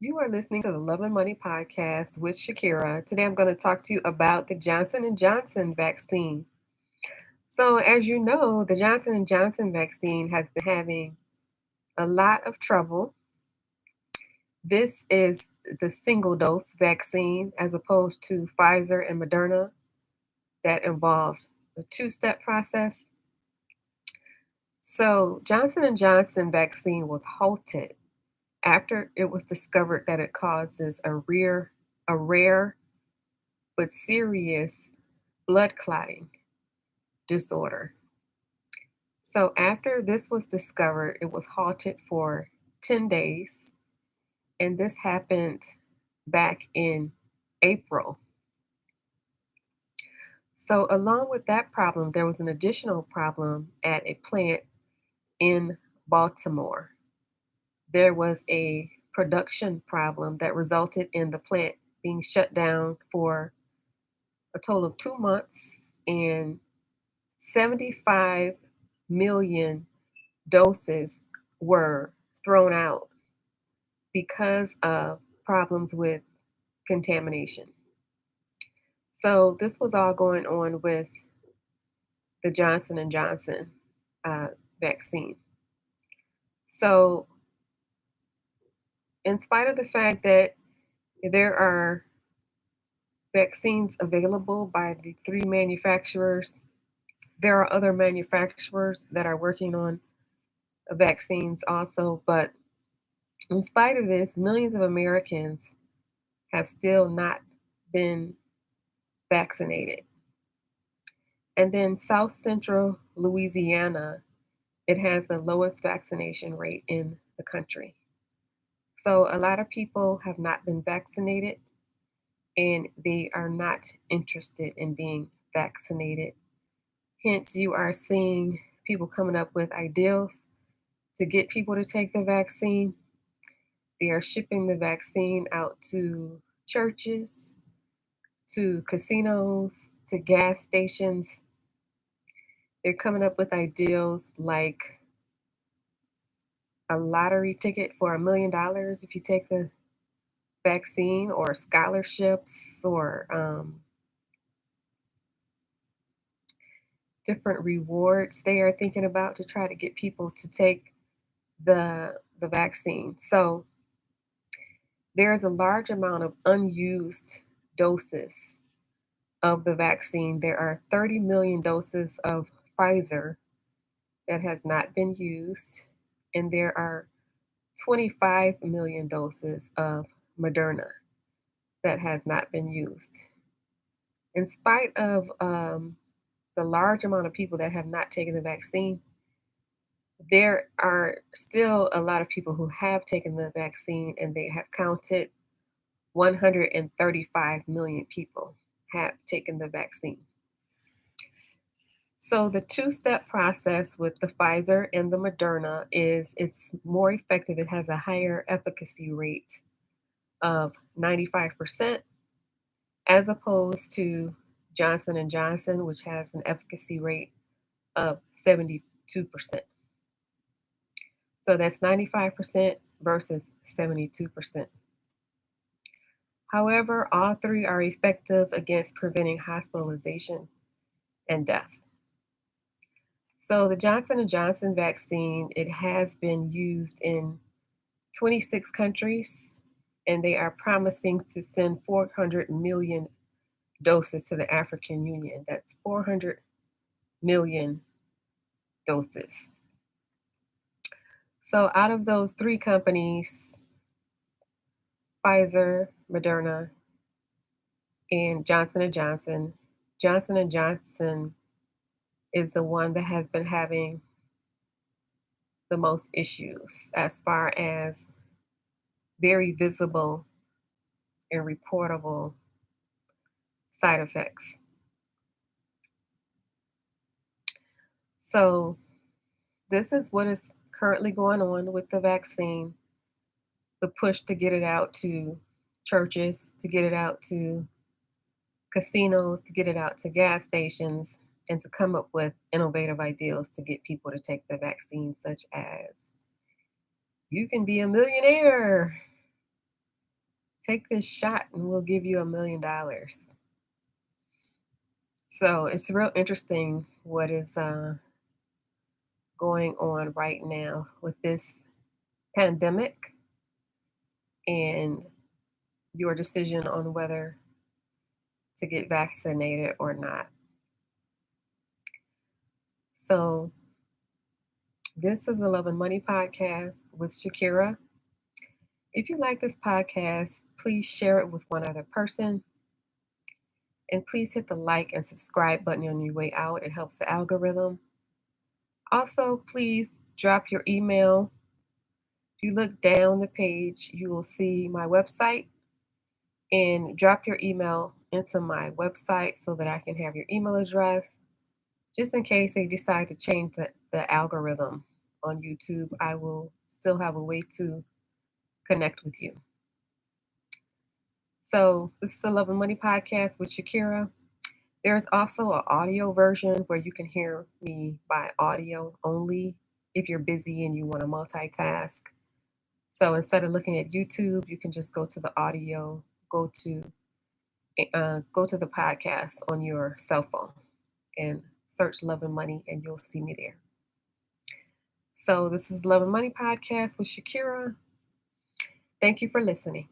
You are listening to the Love and Money podcast with Shakira. Today I'm going to talk to you about the Johnson& Johnson vaccine. So, as you know, the Johnson& Johnson vaccine has been having a lot of trouble. This is the single dose vaccine as opposed to Pfizer and Moderna that involved a two-step process. So, Johnson& Johnson vaccine was halted after it was discovered that it causes a rare but serious blood clotting disorder. So, after this was discovered, it was halted for 10 days, and this happened back in April. So, along with that problem, there was an additional problem at a plant in Baltimore. There was a production problem that resulted in the plant being shut down for a total of 2 months, and 75 million doses were thrown out because of problems with contamination. So this was all going on with the Johnson& Johnson uh, vaccine. So in spite of the fact that there are vaccines available by the three manufacturers, there are other manufacturers that are working on vaccines also. But in spite of this, millions of Americans have still not been vaccinated. And then South Central Louisiana, it has the lowest vaccination rate in the country. So a lot of people have not been vaccinated and they are not interested in being vaccinated. Hence, you are seeing people coming up with ideals to get people to take the vaccine. They are shipping the vaccine out to churches, to casinos, to gas stations. They're coming up with ideals like a lottery ticket for $1 million if you take the vaccine, or scholarships, or different rewards they are thinking about to try to get people to take the vaccine. So there is a large amount of unused doses of the vaccine. There are 30 million doses of Pfizer that has not been used, and there are 25 million doses of Moderna that has not been used. In spite of the large amount of people that have not taken the vaccine, there are still a lot of people who have taken the vaccine, and they have counted 135 million people have taken the vaccine. So the two-step process with the Pfizer and the Moderna is it's more effective. It has a higher efficacy rate of 95% as opposed to Johnson& Johnson, which has an efficacy rate of 72%. So that's 95% versus 72%. However, all three are effective against preventing hospitalization and death. So the Johnson& Johnson vaccine, it has been used in 26 countries, and they are promising to send 400 million doses to the African Union. That's 400 million doses. So out of those three companies, Pfizer, Moderna, and Johnson& Johnson, Johnson& Johnson is the one that has been having the most issues as far as very visible and reportable side effects. So, this is what is currently going on with the vaccine, the push to get it out to churches, to get it out to casinos, to get it out to gas stations, and to come up with innovative ideals to get people to take the vaccine, such as you can be a millionaire Take this shot and we'll give you $1 million. So it's real interesting what is going on right now with this pandemic and your decision on whether to get vaccinated or not. So, this is the Love and Money podcast with Shakira. If you like this podcast, please share it with one other person. And please hit the like and subscribe button on your way out. It helps the algorithm. Also, please drop your email. If you look down the page, you will see my website, and drop your email into my website so that I can have your email address. Just in case they decide to change the algorithm on YouTube, I will still have a way to connect with you. So, this is the Love and Money podcast with Shakira. There's also an audio version where you can hear me by audio only if you're busy and you want to multitask. So instead of looking at YouTube, you can just go to the audio, go to the podcast on your cell phone and search Love and Money, and you'll see me there. So this is Love and Money podcast with Shakira. Thank you for listening.